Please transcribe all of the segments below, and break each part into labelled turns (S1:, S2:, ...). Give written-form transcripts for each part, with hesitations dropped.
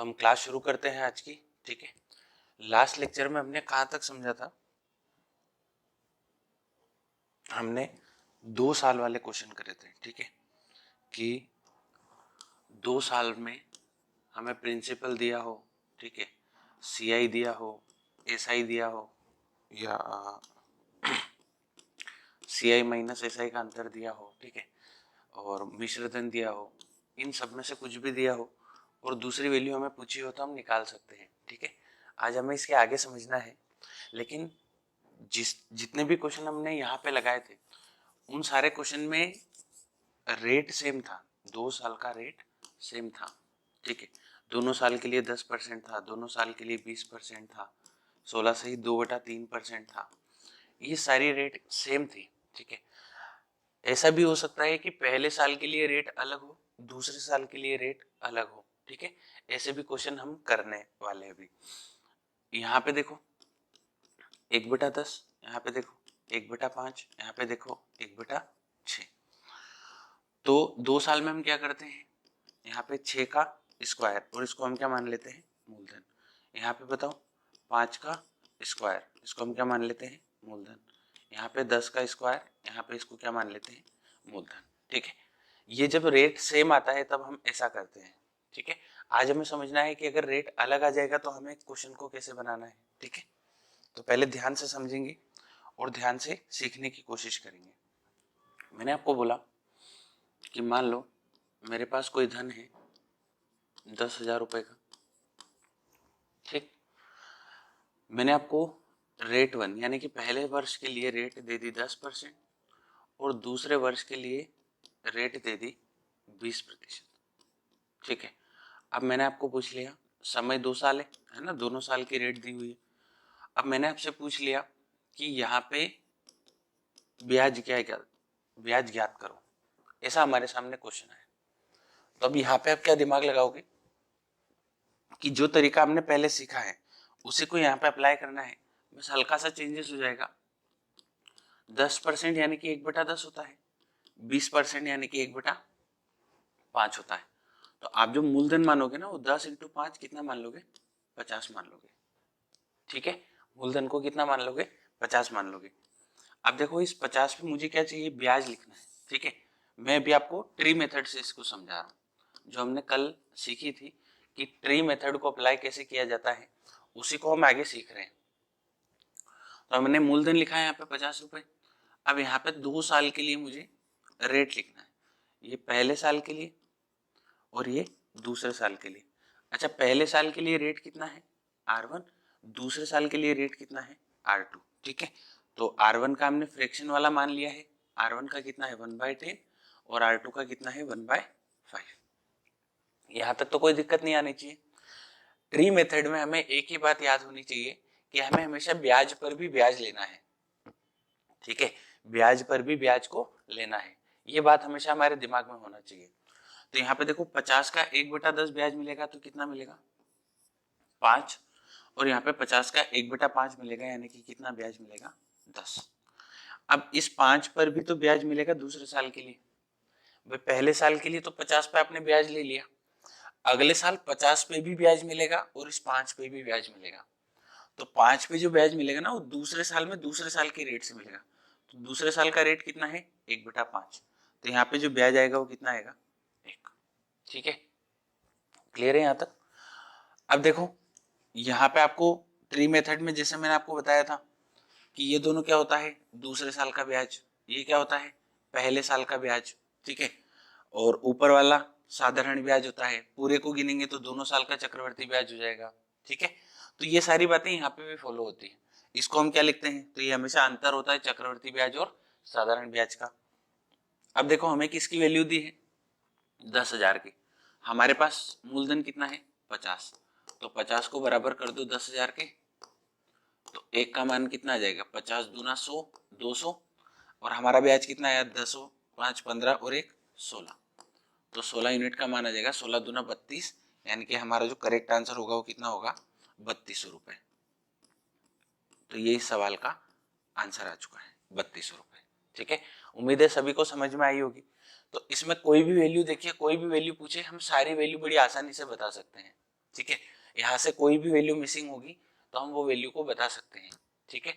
S1: तो हम क्लास शुरू करते हैं आज की। ठीक है, लास्ट लेक्चर में हमने कहाँ तक समझा था? हमने 2 साल वाले क्वेश्चन करे थे। ठीक है, कि 2 साल में हमें प्रिंसिपल दिया हो, ठीक है, सीआई दिया हो, एसआई दिया हो, या सीआई माइनस एसआई का अंतर दिया हो, ठीक है, और मिश्रधन दिया हो, इन सब में से कुछ भी दिया हो और दूसरी वैल्यू हमें पूछी हो तो हम निकाल सकते हैं। ठीक है, आज हमें इसके आगे समझना है, लेकिन जितने भी क्वेश्चन हमने यहाँ पे लगाए थे उन सारे क्वेश्चन में रेट सेम था, 2 साल का रेट सेम था। ठीक है, दोनों साल के लिए 10% था, दोनों साल के लिए 20% था, 16 सही 2/3% था, ये सारी रेट सेम थी। ठीक है, ऐसा भी हो सकता है कि पहले साल के लिए रेट अलग हो, दूसरे साल के लिए रेट अलग हो। ठीक है, ऐसे भी क्वेश्चन हम करने वाले हैं अभी। यहाँ पे देखो 1/10, यहाँ पे देखो 1/5, यहाँ पे देखो 1/6। तो 2 साल में हम क्या करते हैं, यहाँ पे 6 का स्क्वायर और इसको हम क्या मान लेते हैं, मूलधन। यहाँ पे बताओ 5 का स्क्वायर, इसको हम क्या मान लेते हैं, मूलधन। यहाँ पे 10 का स्क्वायर, यहाँ पे इसको क्या मान लेते हैं, मूलधन। ठीक है, ये जब रेट सेम आता है तब हम ऐसा करते हैं। ठीक है, आज हमें समझना है कि अगर रेट अलग आ जाएगा तो हमें क्वेश्चन को कैसे बनाना है। ठीक है, तो पहले ध्यान से समझेंगे और ध्यान से सीखने की कोशिश करेंगे। मैंने आपको बोला कि मान लो मेरे पास कोई धन है 10,000 रुपए का। ठीक, मैंने आपको रेट 1 यानी कि पहले वर्ष के लिए रेट दे दी 10% और दूसरे वर्ष के लिए रेट दे दी 20%। ठीक है, अब मैंने आपको पूछ लिया, समय 2 साल है ना, दोनों साल की रेट दी हुई है। अब मैंने आपसे पूछ लिया कि यहाँ पे ब्याज ब्याज ज्ञात करो, ऐसा हमारे सामने क्वेश्चन है। तो अब यहाँ पे आप क्या दिमाग लगाओगे कि जो तरीका हमने पहले सीखा है उसी को यहाँ पे अप्लाई करना है, बस हल्का सा चेंजेस हो जाएगा। 10% यानी कि 1/10 होता है, 20% यानी कि 1/5 होता है। तो आप जो मूलधन मानोगे ना वो 10 × 5 कितना मान लोगे, 50 मान लोगे। ठीक है, मूलधन को कितना मान लोगे, 50 मान लोगे। अब देखो इस 50 पे मुझे क्या चाहिए, ब्याज लिखना है। ठीक है, मैं भी आपको ट्री मेथड से इसको समझा रहा हूँ, जो हमने कल सीखी थी कि ट्री मेथड को अप्लाई कैसे किया जाता है, उसी को हम आगे सीख रहे हैं। तो हमने मूलधन लिखा है यहाँ पे 50 रुपए। अब यहाँ पे 2 साल के लिए मुझे रेट लिखना है, ये पहले साल के लिए और ये दूसरे साल के लिए। अच्छा, पहले साल के लिए रेट कितना है, R1, दूसरे साल के लिए रेट कितना है, R2। ठीक है, तो R1 का हमने फ्रैक्शन वाला मान लिया है, R1 का कितना है 1/10 और R2 का कितना है 1/5। यहाँ तक तो कोई दिक्कत नहीं आनी चाहिए। ट्री मेथड में हमें एक ही बात याद होनी चाहिए कि हमें हमेशा ब्याज पर भी ब्याज लेना है। ठीक है, ब्याज पर भी ब्याज को लेना है, ये बात हमेशा हमारे दिमाग में होना चाहिए। तो यहाँ पे देखो 50 का 1/10 ब्याज मिलेगा तो कितना मिलेगा, 5, और यहाँ पे 50 का 1/5 मिलेगा यानी कि कितना ब्याज मिलेगा, 10। अब इस 5 पर भी तो ब्याज मिलेगा दूसरे साल के लिए। भाई पहले साल के लिए तो 50 पे आपने ब्याज ले लिया, अगले साल 50 पे भी ब्याज मिलेगा और इस 5 पे भी ब्याज मिलेगा। तो 5 पे जो ब्याज मिलेगा ना वो दूसरे साल में दूसरे साल के रेट से मिलेगा। तो दूसरे साल का रेट कितना है, 1/5। तो यहाँ पे जो ब्याज आएगा वो कितना आएगा, 1। ठीक है, क्लियर है यहाँ तक। अब देखो यहाँ पे आपको ट्री मेथड में जैसे मैंने आपको बताया था कि ये दोनों क्या होता है, दूसरे साल का ब्याज, ये क्या होता है, पहले साल का ब्याज। ठीक है, और ऊपर वाला साधारण ब्याज होता है, पूरे को गिनेंगे तो दोनों साल का चक्रवर्ती ब्याज हो जाएगा। ठीक है, तो ये सारी बातें यहाँ पे भी फॉलो होती है। इसको हम क्या लिखते हैं, तो ये हमेशा अंतर होता है चक्रवर्ती ब्याज और साधारण ब्याज का। अब देखो हमें किसकी वैल्यू दी है, 10,000 की। हमारे पास मूलधन कितना है, 50। तो 50 को बराबर कर दो 10,000 के, तो एक का मान कितना आ जाएगा, 50 दूना 100, 200, और हमारा ब्याज कितना आया, 10, 5, 15 और 1, 16। तो 16 यूनिट का मान आ जाएगा, 16 दूना 32, यानी कि हमारा जो करेक्ट आंसर होगा वो कितना होगा, 3200 रुपए। तो ये इस सवाल का आंसर आ चुका है, 3200 रुपए। ठीक है, उम्मीद है सभी को समझ में आई होगी। तो इसमें कोई भी वैल्यू देखिए, कोई भी वैल्यू पूछे हम सारी वैल्यू बड़ी आसानी से बता सकते हैं। ठीक है, यहाँ से कोई भी वैल्यू मिसिंग होगी तो हम वो वैल्यू को बता सकते हैं। ठीक है,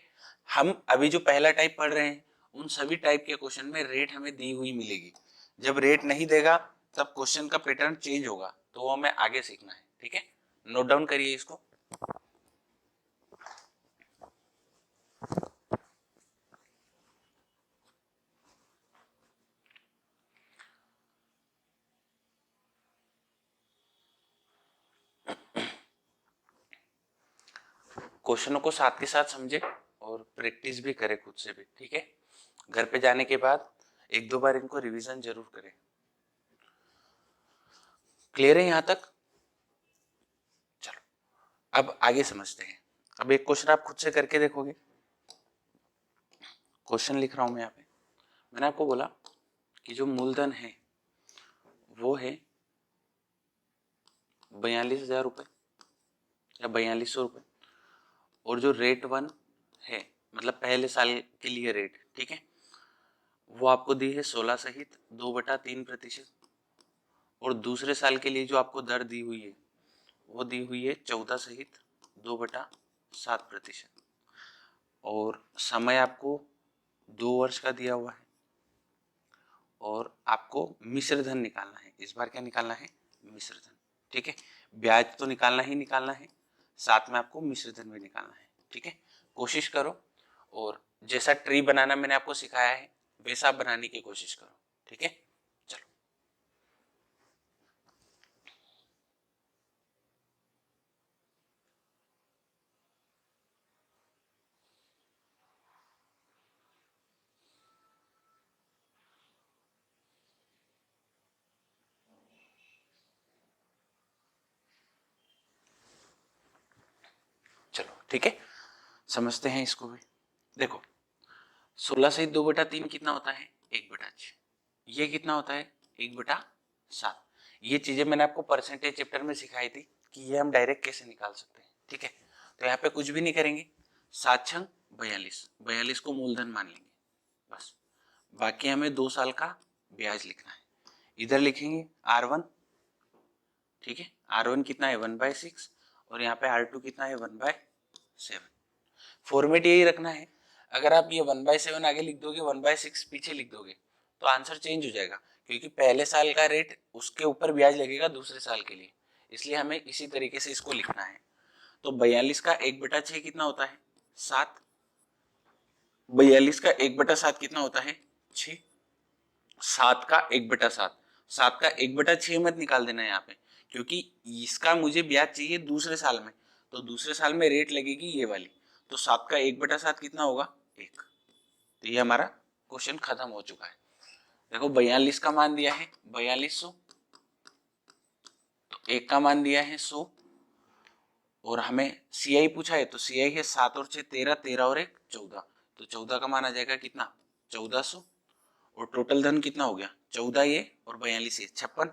S1: हम अभी जो पहला टाइप पढ़ रहे हैं उन सभी टाइप के क्वेश्चन में रेट हमें दी हुई मिलेगी। जब रेट नहीं देगा तब क्वेश्चन का पैटर्न चेंज होगा, तो वो हमें आगे सीखना है। ठीक है, नोट डाउन करिए इसको। क्वेश्चनों को साथ के साथ समझे और प्रैक्टिस भी करें खुद से भी। ठीक है, घर पे जाने के बाद एक दो बार इनको रिवीजन जरूर करें। क्लियर है यहाँ तक? चलो अब आगे समझते हैं। अब एक क्वेश्चन आप खुद से करके देखोगे। क्वेश्चन लिख रहा हूं मैं यहाँ पे। मैंने आपको बोला कि जो मूलधन है वो है 42,000 रुपये या 4200 रुपये, और जो रेट वन है मतलब पहले साल के लिए रेट, ठीक है, वो आपको दी है 16 सहित 2/3%, और दूसरे साल के लिए जो आपको दर दी हुई है वो दी हुई है 14 सहित 2/7%, और समय आपको 2 वर्ष का दिया हुआ है, और आपको मिश्र धन निकालना है। इस बार क्या निकालना है? मिश्र धन। ठीक है, ब्याज तो निकालना ही निकालना है, साथ में आपको मिश्र धन भी निकालना है। ठीक है, कोशिश करो और जैसा ट्री बनाना मैंने आपको सिखाया है वैसा बनाने की कोशिश करो। ठीक है, चलो चलो ठीक है, समझते हैं इसको भी। देखो 16 से 2/3 कितना होता है? 1/6। ये कितना होता है? 1/7। ये चीजें मैंने आपको परसेंटेज चैप्टर में सिखाई थी कि ये हम डायरेक्ट कैसे निकाल सकते हैं। ठीक है, तो यहाँ पे कुछ भी नहीं करेंगे, 7 छंग 42, 42 को मूलधन मान लेंगे बस। बाकी हमें 2 साल का ब्याज लिखना है। इधर लिखेंगे R1, ठीक है, R1 कितना है? 1/6, और यहाँ पे R2 कितना है? 1/7। फॉर्मेट यही रखना है। अगर आप ये 1/7 आगे लिख दोगे, 1/6 पीछे लिख दोगे तो आंसर चेंज हो जाएगा, क्योंकि पहले साल का रेट उसके ऊपर ब्याज लगेगा दूसरे साल के लिए, इसलिए हमें इसी तरीके से इसको लिखना है। तो 42 का 1/6 कितना होता है? 7। 42 का 1/7 कितना होता है? 6। 7 का 1/7, 7 का 1/6 मत निकाल देना यहाँ पे, क्योंकि इसका मुझे ब्याज चाहिए दूसरे साल में, तो दूसरे साल में रेट लगेगी ये वाली, तो 7 का 1/7 कितना होगा? 1। तो ये हमारा क्वेश्चन खत्म हो चुका है। देखो 42 का मान दिया है 4200, तो 1 का मान दिया है 100, और हमें CI पूछा है तो CI है 7 और 6 13, 13 और 1 14, तो 14 का मान आ जाएगा कितना? 1400, और टोटल धन कितना हो गया? 14 ये और 42 ये 56,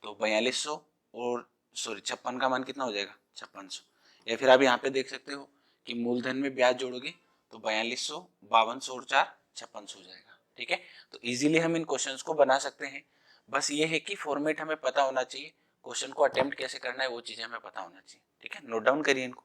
S1: तो 4200 और सॉरी 56 का मान कितना हो जाएगा? 5600। या फिर आप यहाँ पे देख सकते हो कि मूलधन में ब्याज जोड़ोगे तो 4200, 5200 और 4 5600 हो जाएगा। ठीक है, तो इजीली हम इन क्वेश्चंस को बना सकते हैं। बस ये है कि फॉर्मेट हमें पता होना चाहिए, क्वेश्चन को अटेम्प्ट कैसे करना है वो चीजें हमें पता होना चाहिए। ठीक है, नोट डाउन करिए इनको।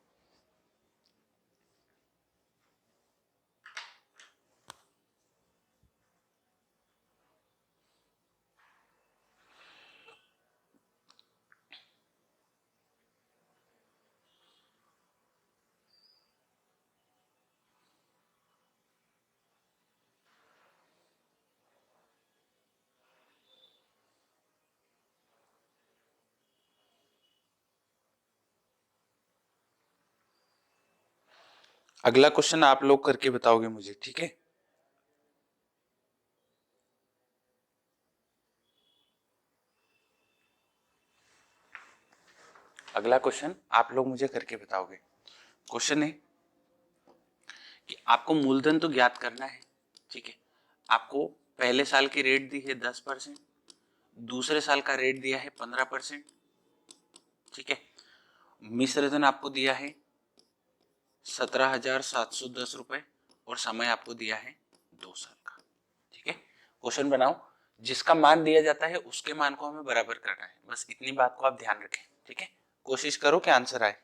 S1: अगला क्वेश्चन आप लोग करके बताओगे मुझे, ठीक है? अगला क्वेश्चन आप लोग मुझे करके बताओगे। क्वेश्चन है कि आपको मूलधन तो ज्ञात करना है, ठीक है, आपको पहले साल की रेट दी है 10%, दूसरे साल का रेट दिया है 15%, ठीक है, मिश्र धन आपको दिया है 17,710 रुपए, और समय आपको दिया है 2 साल का। ठीक है, क्वेश्चन बनाओ, जिसका मान दिया जाता है उसके मान को हमें बराबर करना है, बस इतनी बात को आप ध्यान रखें। ठीक है, कोशिश करो कि आंसर आए।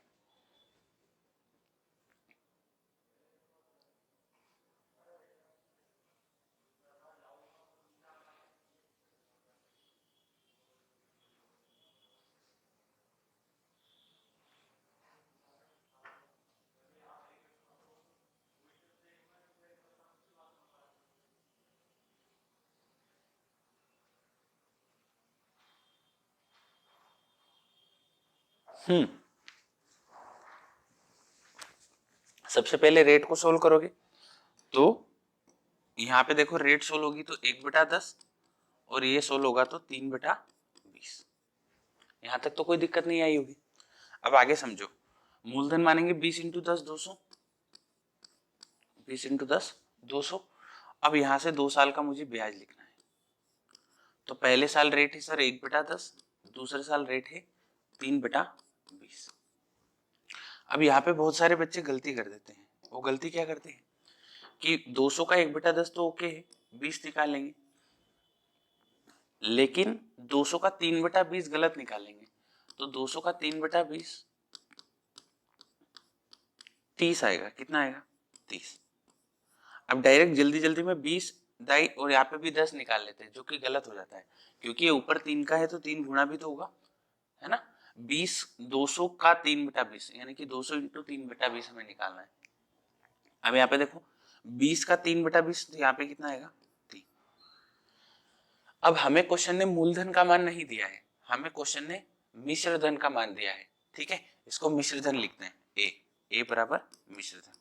S1: सबसे पहले रेट को सोल्व करोगे तो यहाँ पे देखो रेट सोल्व होगी तो 1/10 और ये सोल्व होगा तो 3/20। यहाँ तक तो कोई दिक्कत नहीं आई होगी। अब आगे समझो, मूलधन मानेंगे 20 × 10 200, 20 × 10 200। अब यहाँ से 2 साल का मुझे ब्याज लिखना है, तो पहले साल रेट है सर 1/10, दूसरे साल रेट है 3/20। अब यहाँ पे बहुत सारे बच्चे गलती कर देते हैं। वो गलती क्या करते हैं कि 200 का 1/10 तो ओके है, 20 निकाल लेंगे, लेकिन 200 का 3/20 गलत निकालेंगे। तो 200 का 3/20 30 आएगा। कितना आएगा? 30। अब डायरेक्ट जल्दी जल्दी में 20 दाई और यहाँ पे भी 10 निकाल लेते हैं, जो कि गलत हो जाता है, क्योंकि ये ऊपर 3 का है तो 3 गुणा भी तो होगा, है ना। 20 200 का 3/20 यानी कि 200 × 3/20 हमें निकालना है। अब यहाँ पे देखो 20 का 3/20 तो यहाँ पे कितना आएगा? 3। अब हमें क्वेश्चन ने मूलधन का मान नहीं दिया है, हमें क्वेश्चन ने मिश्र धन का मान दिया है। ठीक है, इसको मिश्र धन लिखते हैं, ए बराबर मिश्र धन।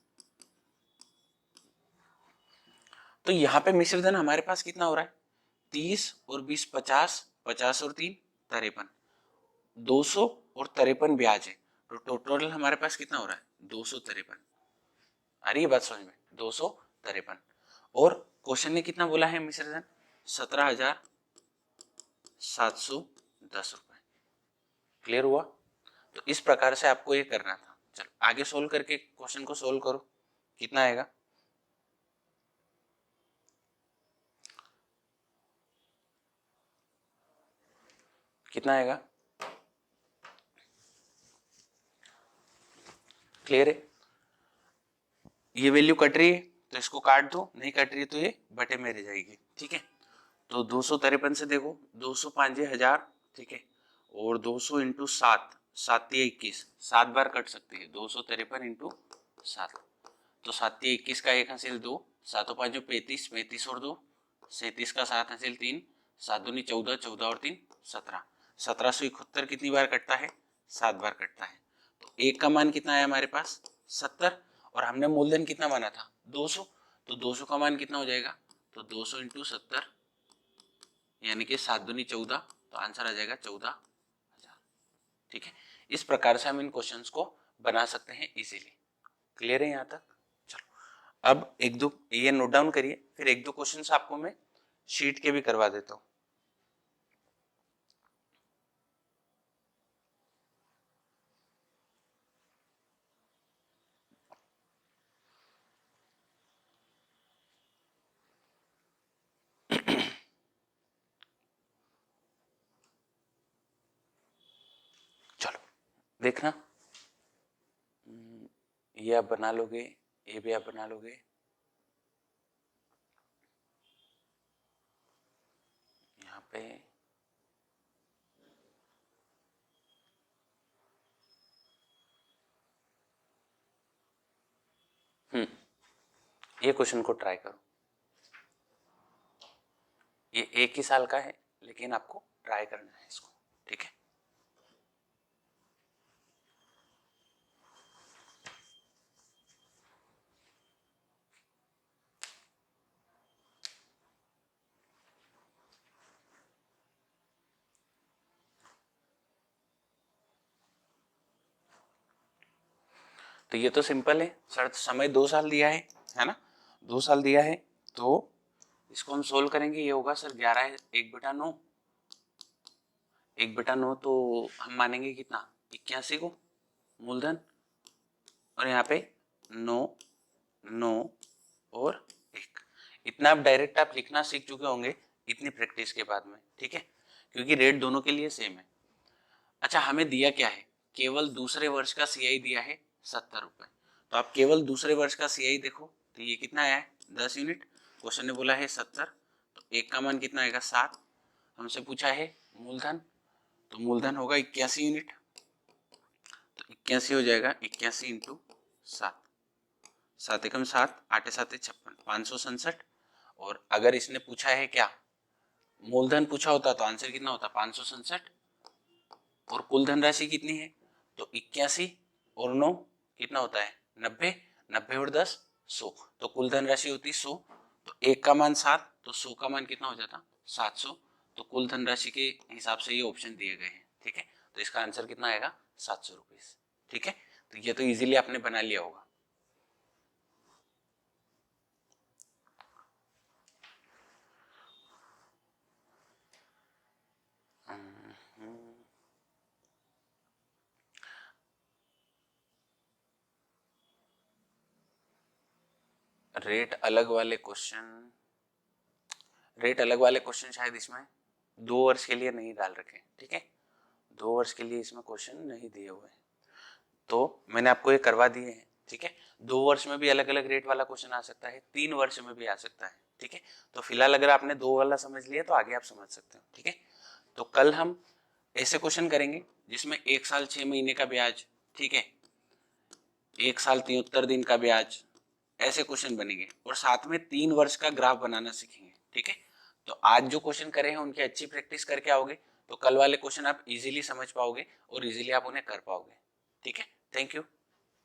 S1: तो यहाँ पे मिश्र धन हमारे पास कितना हो रहा है? 30 और 20 50, 50 और 3 53, 200 और 53 ब्याज है, तो टोटल हमारे पास कितना हो रहा है? 253। आ रही है बात समझ में? 253। और क्वेश्चन ने कितना बोला है मिश्र धन? 17,710 रुपए। क्लियर हुआ? तो इस प्रकार से आपको ये करना था। चलो आगे सोल्व करके क्वेश्चन को सोल्व करो, कितना आएगा? कितना आएगा? क्लियर है? ये वैल्यू कट रही है तो इसको काट दो, नहीं कट रही है तो ये बटे में रह जाएगी। ठीक है, तो 253 से देखो 205 1000, ठीक है, और 200 × 7, 7 21, 7 बार कट सकती है। 253 × 7, तो 7 21 का 1 हासिल 2, 7 5 35, 35 और 2 37 का 7 हासिल 3, 7 दूनी 14, 14 और 3 17, 1771 कितनी बार कटता है? 7 बार कटता है। तो एक का मान कितना है हमारे पास? 70, और हमने मूलधन कितना माना था? 200, तो 200 का मान कितना हो जाएगा? तो 200 × 70 यानी कि 7 दूनी 14, तो आंसर आ जाएगा 14,000। ठीक है, इस प्रकार से हम इन क्वेश्चंस को बना सकते हैं इजीली। क्लियर है यहाँ तक? चलो अब एक दो ये नोट डाउन करिए, फिर एक दो क्वेश्चंस आपको मैं शीट के भी करवा देता हूँ। चलो देखना, ये आप बना लोगे, ये भी आप बना लोगे। यहाँ पे ये क्वेश्चन को ट्राई करो। ये एक ही साल का है लेकिन आपको ट्राई करना है इसको। ठीक है, तो ये तो सिंपल है सर, समय 2 साल दिया है ना, 2 साल दिया है, तो इसको हम सोल्व करेंगे। ये होगा सर 11 1/9, 1/9, तो हम मानेंगे कितना? 81 को मूलधन, और यहाँ पे 9 9 और 1। इतना आप डायरेक्ट आप लिखना सीख चुके होंगे इतनी प्रैक्टिस के बाद में। ठीक है, क्योंकि रेट दोनों के लिए सेम है। अच्छा, हमें दिया क्या है? केवल दूसरे वर्ष का CI दिया है 70 रुपए। तो आप केवल दूसरे वर्ष का CI देखो तो ये कितना आया है 10 यूनिट। क्वेश्चन ने बोला है 70, तो एक का मान कितना आएगा 7। हमसे पूछा है मूलधन, तो मूलधन होगा 81 यूनिट। तो 81 हो जाएगा 81 इंटू 7, 7 एकम 7, 8 7 56, 567। और अगर इसने पूछा है क्या मूलधन पूछा होता तो आंसर कितना होता 567। और कुल धनराशि कितनी है तो 81 और 9 कितना होता है 90, 90 और 10 100। तो कुल धनराशि होती 100। तो एक का मान 7, तो 100 का मान कितना हो जाता 700। तो कुल धनराशि के हिसाब से ये ऑप्शन दिए गए हैं। ठीक है, तो इसका आंसर कितना आएगा 700 रुपीज। ठीक है, तो ये तो इजीली आपने बना लिया होगा। रेट अलग वाले क्वेश्चन शायद इसमें 2 वर्ष के लिए नहीं डाल रखे। ठीक है, 2 वर्ष के लिए इसमें क्वेश्चन नहीं दिए हुए हैं, तो मैंने आपको ये करवा दिए हैं। ठीक है, 2 वर्ष में भी अलग अलग रेट वाला क्वेश्चन आ सकता है, 3 वर्ष में भी आ सकता है। ठीक है, तो फिलहाल अगर आपने 2 वाला समझ लिया तो आगे आप समझ सकते हो। ठीक है, तो कल हम ऐसे क्वेश्चन करेंगे जिसमें 1 साल 6 महीने का ब्याज, ठीक है, 1 साल 73 दिन का ब्याज, ऐसे क्वेश्चन बनेंगे। और साथ में 3 वर्ष का ग्राफ बनाना सीखेंगे। ठीक है, तो आज जो क्वेश्चन करे हैं उनकी अच्छी प्रैक्टिस करके आओगे तो कल वाले क्वेश्चन आप इजीली समझ पाओगे और इजीली आप उन्हें कर पाओगे। ठीक है, थैंक यू।